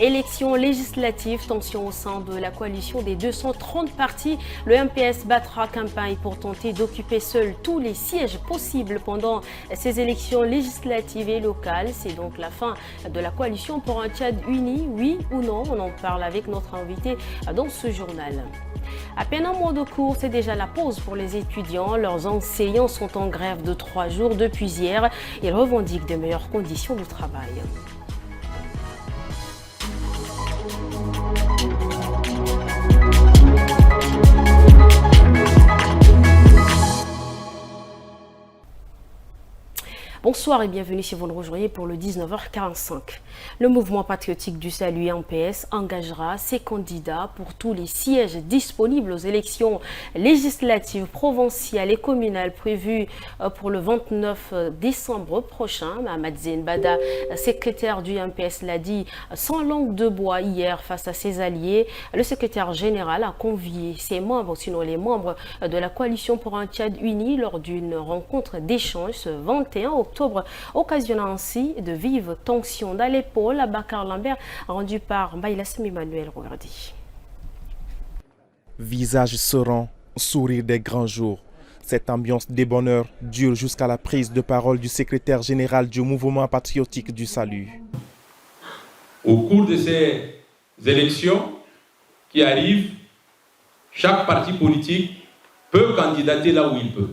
Élections législatives, tension au sein de la coalition des 230 partis. Le MPS battra campagne pour tenter d'occuper seul tous les sièges possibles pendant ces élections législatives et locales. C'est donc la fin de la coalition pour un Tchad uni, oui ou non? On en parle avec notre invité dans ce journal. À peine un mois de cours, c'est déjà la pause pour les étudiants. Leurs enseignants sont en grève de 3 jours depuis hier. Ils revendiquent de meilleures conditions de travail. Bonsoir et bienvenue si vous nous rejoignez pour le 19h45. Le mouvement patriotique du salut MPS engagera ses candidats pour tous les sièges disponibles aux élections législatives, provinciales et communales prévues pour le 29 décembre prochain. Mohamed Zenbada, secrétaire du MPS, l'a dit sans langue de bois hier face à ses alliés. Le secrétaire général a convié ses membres, sinon les membres de la coalition pour un Tchad uni lors d'une rencontre d'échange ce 21 octobre, occasionnant ainsi de vives tensions dans l'épaule à Bakar Lambert, rendu par Maïlassem Emmanuel Rogardi. Visage serein, sourire des grands jours. Cette ambiance débonheur dure jusqu'à la prise de parole du secrétaire général du mouvement patriotique du salut. Au cours de ces élections qui arrivent, chaque parti politique peut candidater là où il peut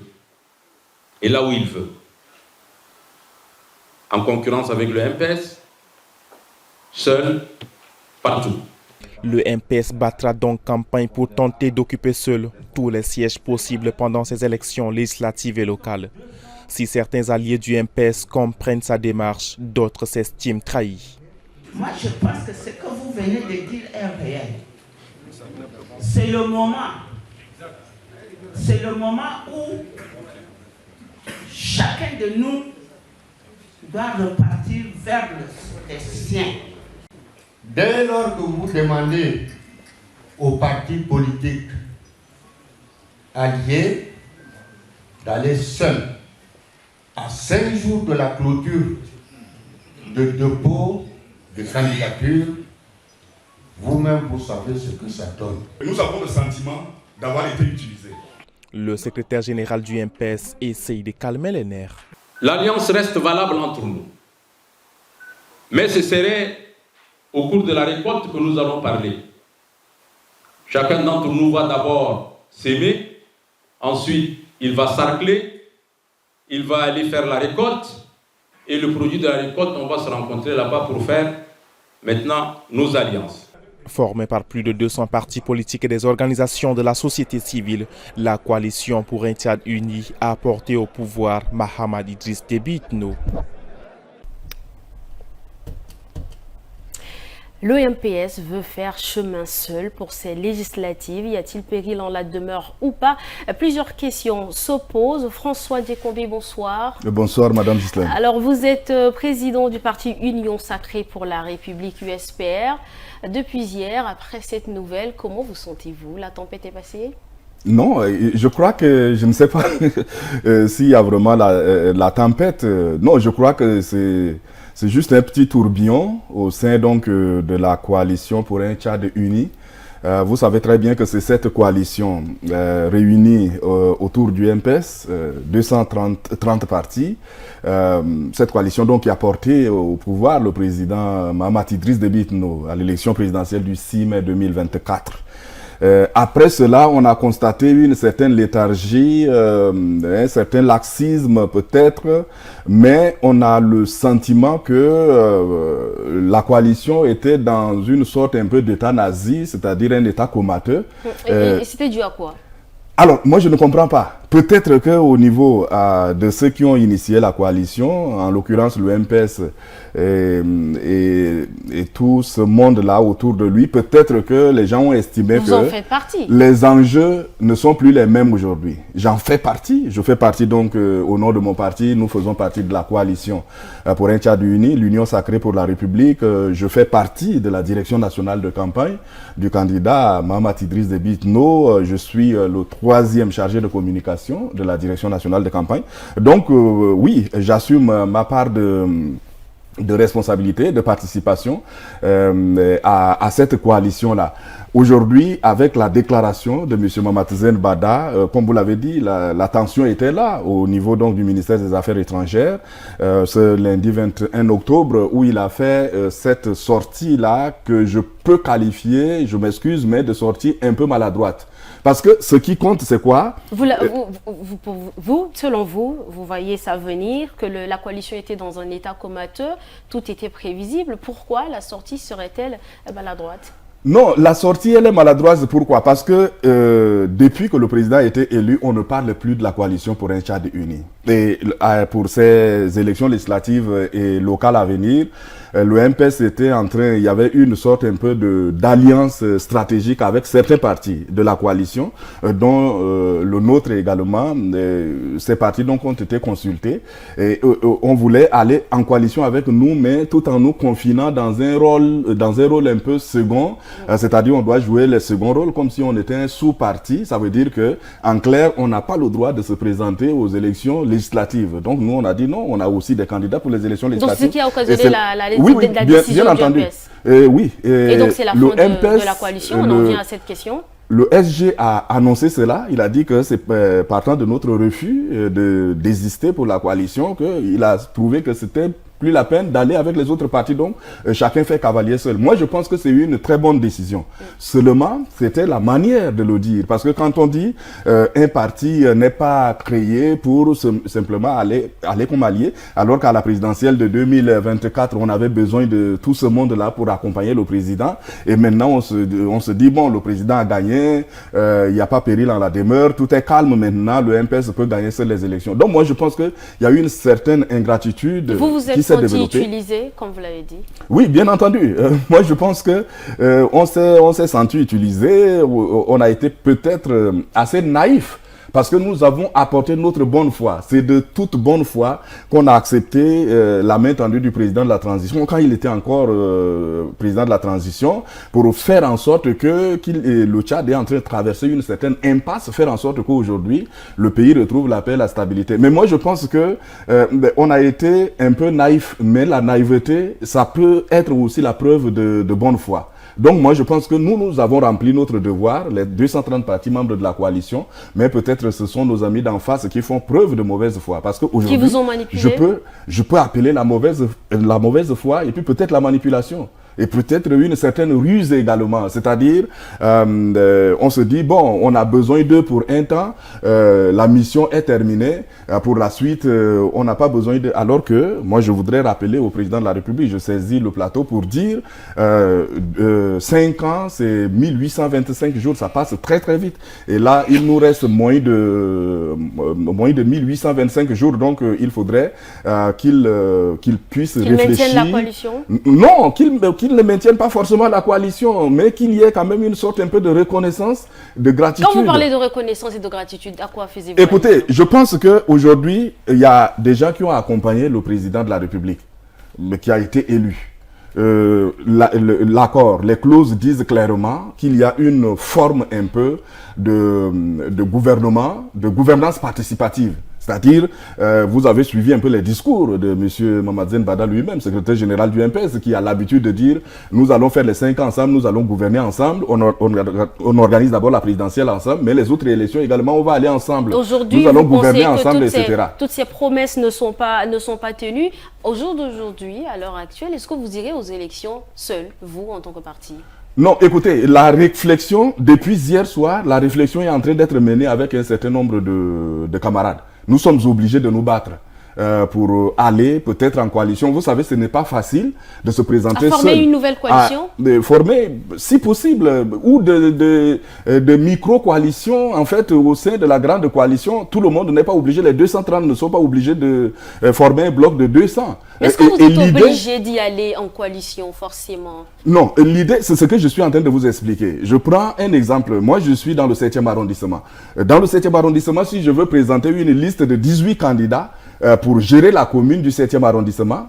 et là où il veut. En concurrence avec le MPS, seul, partout. Le MPS battra donc campagne pour tenter d'occuper seul tous les sièges possibles pendant ces élections législatives et locales. Si certains alliés du MPS comprennent sa démarche, d'autres s'estiment trahis. Moi, je pense que ce que vous venez de dire est réel. C'est le moment. C'est le moment où chacun de nous doit repartir vers les siens. Dès lors que vous demandez aux partis politiques alliés d'aller seuls à 5 jours de la clôture de dépôt de candidature, vous-même vous savez ce que ça donne. Nous avons le sentiment d'avoir été utilisés. Le secrétaire général du MPS essaye de calmer les nerfs. L'alliance reste valable entre nous. Mais ce serait au cours de la récolte que nous allons parler. Chacun d'entre nous va d'abord s'aimer, ensuite il va sarcler, il va aller faire la récolte, et le produit de la récolte, on va se rencontrer là-bas pour faire maintenant nos alliances. Formée par plus de 200 partis politiques et des organisations de la société civile, la coalition pour un Tchad uni a porté au pouvoir Mahamat Idriss Déby Itno. Le MPS veut faire chemin seul pour ces législatives. Y a-t-il péril en la demeure ou pas? Plusieurs questions s'opposent. François Djekombe, bonsoir. Bonsoir, Madame Gislaine. Alors, vous êtes président du parti Union Sacrée pour la République USPR. Depuis hier, après cette nouvelle, comment vous sentez-vous? La tempête est passée? Non, je crois que, je ne sais pas s'il y a vraiment la tempête. Non, je crois que c'est juste un petit tourbillon au sein donc de la coalition pour un Tchad uni. Vous savez très bien que c'est cette coalition réunie autour du MPS, 230 partis. Cette coalition donc qui a porté au pouvoir le président Mahamat Idriss Déby Itno à l'élection présidentielle du 6 mai 2024. Après cela, on a constaté une certaine léthargie, un certain laxisme peut-être, mais on a le sentiment que la coalition était dans une sorte un peu d'état nazi, c'est-à-dire un état comateux. Et c'était dû à quoi? Alors, moi je ne comprends pas. Peut-être qu'au niveau de ceux qui ont initié la coalition, en l'occurrence le MPS et tout ce monde-là autour de lui, peut-être que les gens ont estimé Vous en faites partie. Les enjeux ne sont plus les mêmes aujourd'hui. J'en fais partie. Je fais partie donc au nom de mon parti. Nous faisons partie de la coalition pour un Tchad uni, l'Union Sacrée pour la République. Je fais partie de la direction nationale de campagne du candidat Mahamat Idriss Déby Itno. Je suis le 3e chargé de communication de la direction nationale de campagne. Donc oui, j'assume ma part de de responsabilité, de participation à cette coalition-là. Aujourd'hui, avec la déclaration de M. Mamadzen Bada, comme vous l'avez dit, la tension était là au niveau donc du ministère des Affaires étrangères ce lundi 21 octobre où il a fait cette sortie-là que je peux qualifier, je m'excuse, mais de sortie un peu maladroite. Parce que ce qui compte, c'est quoi? Selon vous, vous voyez ça venir, que la coalition était dans un état comateux, tout était prévisible. Pourquoi la sortie serait-elle maladroite? Non, la sortie, elle est maladroite. Pourquoi? Parce que depuis que le président a été élu, on ne parle plus de la coalition pour un Tchad uni. Et pour ces élections législatives et locales à venir, le MPS était en train, il y avait une sorte un peu d'alliance stratégique avec certains partis de la coalition, dont le nôtre également. Ces partis donc ont été consultés et on voulait aller en coalition avec nous, mais tout en nous confinant dans un rôle un peu second, c'est-à-dire on doit jouer le second rôle comme si on était un sous-parti. Ça veut dire que, en clair, on n'a pas le droit de se présenter aux élections législatives. Donc nous on a dit non, on a aussi des candidats pour les élections législatives. Donc ce qui a occasionné la décision bien du entendu. MPS. Oui. Et donc c'est la fin de la coalition, on en vient à cette question. Le SG a annoncé cela, il a dit que c'est partant de notre refus de désister pour la coalition qu'il a trouvé que c'était plus la peine d'aller avec les autres partis, donc chacun fait cavalier seul. Moi, je pense que c'est une très bonne décision. Seulement, c'était la manière de le dire. Parce que quand on dit un parti n'est pas créé pour simplement aller comme allié, alors qu'à la présidentielle de 2024, on avait besoin de tout ce monde-là pour accompagner le président. Et maintenant, on se dit, bon, le président a gagné, il n'y a pas péril en la demeure, tout est calme maintenant, le MPS peut gagner seul les élections. Donc moi, je pense qu'il y a une certaine ingratitude qui s'est développée. Utilisé, comme vous l'avez dit. Oui, bien entendu. Moi, je pense que on s'est senti utilisé, on a été peut-être assez naïf. Parce que nous avons apporté notre bonne foi. C'est de toute bonne foi qu'on a accepté la main tendue du président de la transition, quand il était encore président de la transition, pour faire en sorte que le Tchad est en train de traverser une certaine impasse, faire en sorte qu'aujourd'hui, le pays retrouve la paix et la stabilité. Mais moi, je pense que on a été un peu naïf, mais la naïveté, ça peut être aussi la preuve de bonne foi. Donc moi je pense que nous avons rempli notre devoir, les 230 partis membres de la coalition, mais peut-être ce sont nos amis d'en face qui font preuve de mauvaise foi. Parce qu'aujourd'hui, qui vous ont manipulé? Je peux appeler la mauvaise foi et puis peut-être la manipulation. Et peut-être une certaine ruse également. C'est-à-dire, on se dit, bon, on a besoin d'eux pour un temps, la mission est terminée, pour la suite, on n'a pas besoin d'eux. Alors que, moi, je voudrais rappeler au président de la République, je saisis le plateau pour dire, 5 ans, c'est 1825 jours, ça passe très très vite. Et là, il nous reste moins de 1825 jours, donc il faudrait qu'il puisse réfléchir. Qu'il maintienne la coalition? Non, qu'il ne maintienne pas forcément la coalition, mais qu'il y ait quand même une sorte un peu de reconnaissance, de gratitude. Quand vous parlez de reconnaissance et de gratitude, à quoi faisiez-vous? Écoutez, je pense qu'aujourd'hui, il y a des gens qui ont accompagné le président de la République, qui a été élu. L'accord, les clauses disent clairement qu'il y a une forme un peu de gouvernement, de gouvernance participative. C'est-à-dire, vous avez suivi un peu les discours de M. Mamadzen Bada lui-même, secrétaire général du MPS, qui a l'habitude de dire « Nous allons faire les 5 ans ensemble, nous allons gouverner ensemble, on organise d'abord la présidentielle ensemble, mais les autres élections également, on va aller ensemble. Aujourd'hui, nous allons gouverner ensemble, etc. » Toutes ces promesses ne sont pas tenues. Au jour d'aujourd'hui, à l'heure actuelle, est-ce que vous irez aux élections seul, vous, en tant que parti? Non, écoutez, la réflexion, depuis hier soir, la réflexion est en train d'être menée avec un certain nombre de camarades. Nous sommes obligés de nous battre pour aller peut-être en coalition. Vous savez, ce n'est pas facile de se présenter seul. À former une nouvelle coalition? De former, si possible, ou de micro-coalitions, en fait, au sein de la grande coalition. Tout le monde n'est pas obligé, les 230 ne sont pas obligés de former un bloc de 200. Est-ce que vous êtes obligé d'y aller en coalition, forcément? Non, l'idée, c'est ce que je suis en train de vous expliquer. Je prends un exemple. Moi, je suis dans le 7e arrondissement. Dans le 7e arrondissement, si je veux présenter une liste de 18 candidats pour gérer la commune du 7e arrondissement,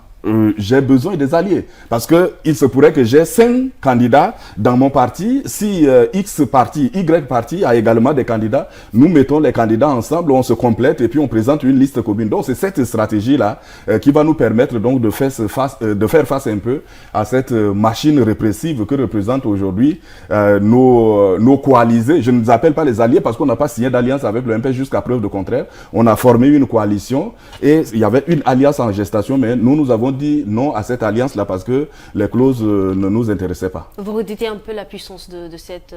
j'ai besoin des alliés. Parce qu'il se pourrait que j'ai 5 candidats dans mon parti. Si X parti, Y parti a également des candidats, nous mettons les candidats ensemble, on se complète et puis on présente une liste commune. Donc c'est cette stratégie-là qui va nous permettre donc de faire face un peu à cette machine répressive que représentent aujourd'hui nos coalisés. Je ne les appelle pas les alliés parce qu'on n'a pas signé d'alliance avec le MPS jusqu'à preuve de contraire. On a formé une coalition et il y avait une alliance en gestation, mais nous avons dit non à cette alliance-là parce que les clauses ne nous intéressaient pas. Vous redoutez un peu la puissance de cette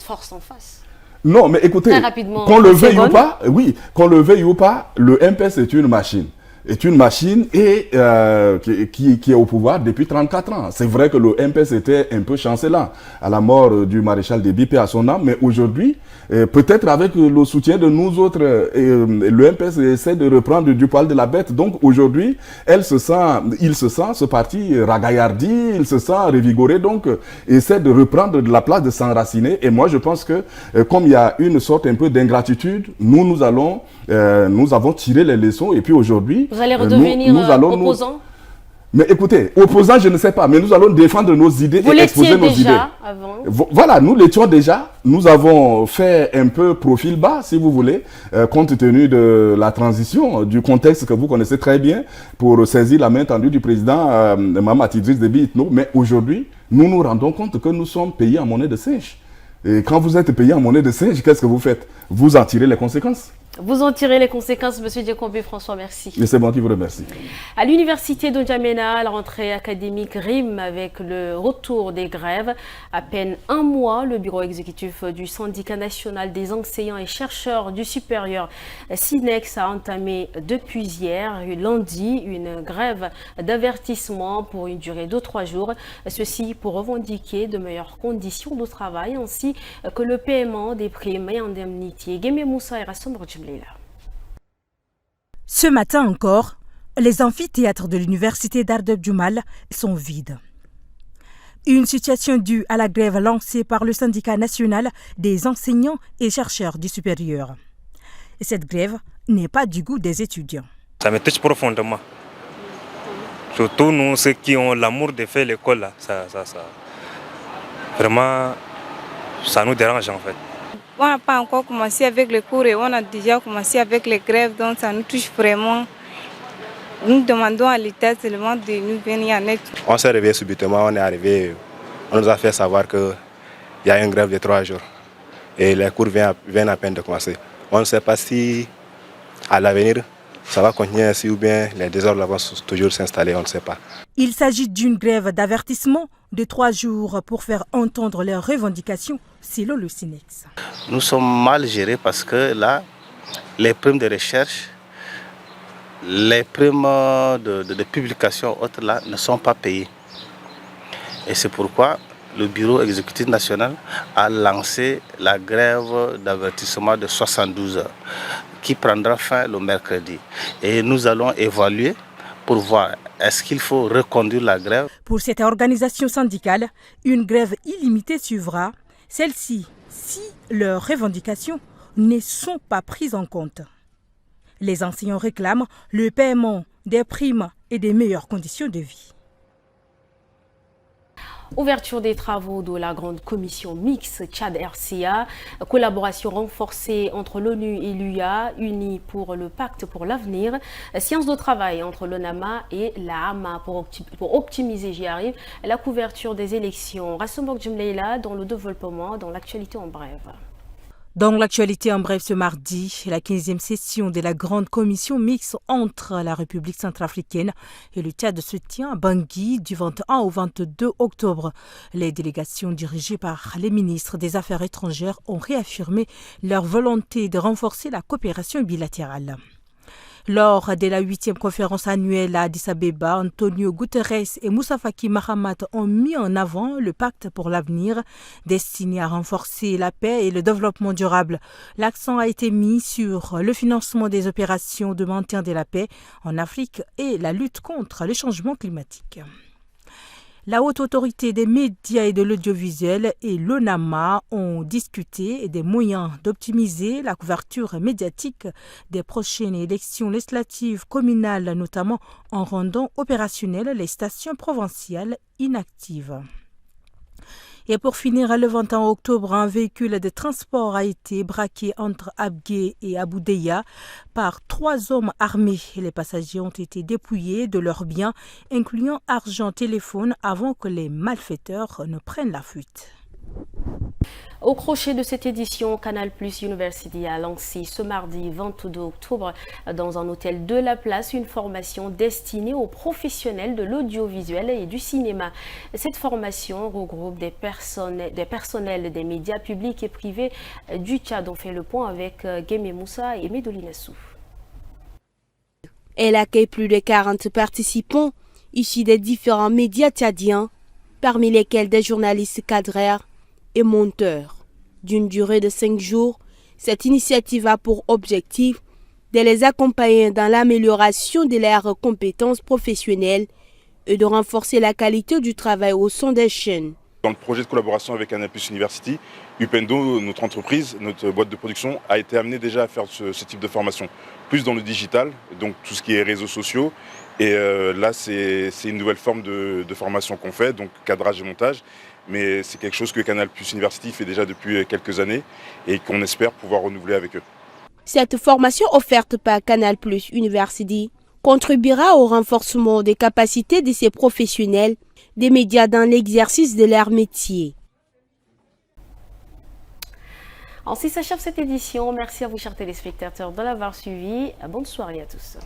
force en face? Non, mais écoutez, qu'on le veuille ou pas, qu'on le veuille ou pas, le MPS est une machine. Et qui est au pouvoir depuis 34 ans. C'est vrai que le MPS était un peu chancelant à la mort du maréchal Déby, paix à son âme, mais aujourd'hui, peut-être avec le soutien de nous autres, le MPS essaie de reprendre du poil de la bête. Donc aujourd'hui, il se sent, ce parti ragaillardi, il se sent revigoré, donc essaie de reprendre de la place, de s'enraciner. Et moi, je pense que comme il y a une sorte un peu d'ingratitude, nous avons tiré les leçons et puis aujourd'hui, vous allez redevenir opposant? Mais écoutez, opposant, je ne sais pas, mais nous allons défendre nos idées et exposer nos idées. Avant. Voilà, nous l'étions déjà. Nous avons fait un peu profil bas, si vous voulez, compte tenu de la transition, du contexte que vous connaissez très bien, pour saisir la main tendue du président Mahamat Idriss Déby Itno. Mais aujourd'hui, nous nous rendons compte que nous sommes payés en monnaie de singe. Et quand vous êtes payé en monnaie de singe, qu'est-ce que vous faites? Vous en tirez les conséquences. Vous en tirez les conséquences, M. Diakombé François, merci. Et c'est moi qui vous remercie. À l'université de N'Djamena, la rentrée académique rime avec le retour des grèves. À peine un mois, le bureau exécutif du syndicat national des enseignants et chercheurs du supérieur SINEX a entamé depuis hier, lundi, une grève d'avertissement pour une durée de 3 jours. Ceci pour revendiquer de meilleures conditions de travail ainsi que le paiement des primes et indemnités. Guémé Moussa et Rassom Rojimleila. Ce matin encore, les amphithéâtres de l'université d'Ardeb Djoumal sont vides. Une situation due à la grève lancée par le syndicat national des enseignants et chercheurs du supérieur. Et cette grève n'est pas du goût des étudiants. Ça me touche profondément. Surtout nous, ceux qui ont l'amour de faire l'école, là, vraiment, ça nous dérange en fait. On n'a pas encore commencé avec les cours et on a déjà commencé avec les grèves, donc ça nous touche vraiment. Nous demandons à l'État seulement de nous venir en aide. On s'est réveillé subitement, on est arrivé, on nous a fait savoir qu'il y a une grève de 3 jours et les cours viennent à peine de commencer. On ne sait pas si à l'avenir ça va continuer ainsi ou bien les désordres vont toujours s'installer, on ne sait pas. Il s'agit d'une grève d'avertissement de 3 jours pour faire entendre leurs revendications, selon le SINEX. Nous sommes mal gérés parce que là, les primes de recherche, les primes de publication autres là ne sont pas payées. Et c'est pourquoi le bureau exécutif national a lancé la grève d'avertissement de 72 heures qui prendra fin le mercredi. Et nous allons évaluer pour voir est-ce qu'il faut reconduire la grève. Pour cette organisation syndicale, une grève illimitée suivra, celle-ci si leurs revendications ne sont pas prises en compte. Les enseignants réclament le paiement des primes et des meilleures conditions de vie. Ouverture des travaux de la grande commission mixte Tchad-RCA, collaboration renforcée entre l'ONU et l'UA, unis pour le pacte pour l'avenir, séance de travail entre l'ONAMA et la HAMA pour optimiser, j'y arrive, la couverture des élections. Rassom Rojimleila dans le développement, dans l'actualité en bref. Dans l'actualité en bref ce mardi, la 15e session de la grande commission mixte entre la République centrafricaine et le Tchad se tient à Bangui du 21 au 22 octobre. Les délégations dirigées par les ministres des Affaires étrangères ont réaffirmé leur volonté de renforcer la coopération bilatérale. Lors de la 8e conférence annuelle à Addis Abeba, Antonio Guterres et Moussa Faki Mahamat ont mis en avant le pacte pour l'avenir destiné à renforcer la paix et le développement durable. L'accent a été mis sur le financement des opérations de maintien de la paix en Afrique et la lutte contre le changement climatique. La Haute Autorité des médias et de l'audiovisuel et l'ONAMA ont discuté des moyens d'optimiser la couverture médiatique des prochaines élections législatives communales, notamment en rendant opérationnelles les stations provinciales inactives. Et pour finir, le 21 octobre, un véhicule de transport a été braqué entre Abgué et Aboudeya par 3 hommes armés. Les passagers ont été dépouillés de leurs biens, incluant argent, téléphone, avant que les malfaiteurs ne prennent la fuite. Au crochet de cette édition, Canal+ University a lancé ce mardi 22 octobre dans un hôtel de la place une formation destinée aux professionnels de l'audiovisuel et du cinéma. Cette formation regroupe des personnels des médias publics et privés du Tchad. On fait le point avec Guémé Moussa et Medolinassou. Elle accueille plus de 40 participants issus des différents médias tchadiens, parmi lesquels des journalistes cadreurs et monteurs. D'une durée de 5 jours, cette initiative a pour objectif de les accompagner dans l'amélioration de leurs compétences professionnelles et de renforcer la qualité du travail au sein des chaînes. Dans le projet de collaboration avec Canal+ University, Upendo, notre entreprise, notre boîte de production, a été amenée déjà à faire ce type de formation. Plus dans le digital, donc tout ce qui est réseaux sociaux. Et là, c'est une nouvelle forme de formation qu'on fait, donc cadrage et montage. Mais c'est quelque chose que Canal+ University fait déjà depuis quelques années et qu'on espère pouvoir renouveler avec eux. Cette formation offerte par Canal+ University contribuera au renforcement des capacités de ces professionnels des médias dans l'exercice de leur métier. Ainsi s'achève cette édition. Merci à vous, chers téléspectateurs, de l'avoir suivi. Bonne soirée à tous.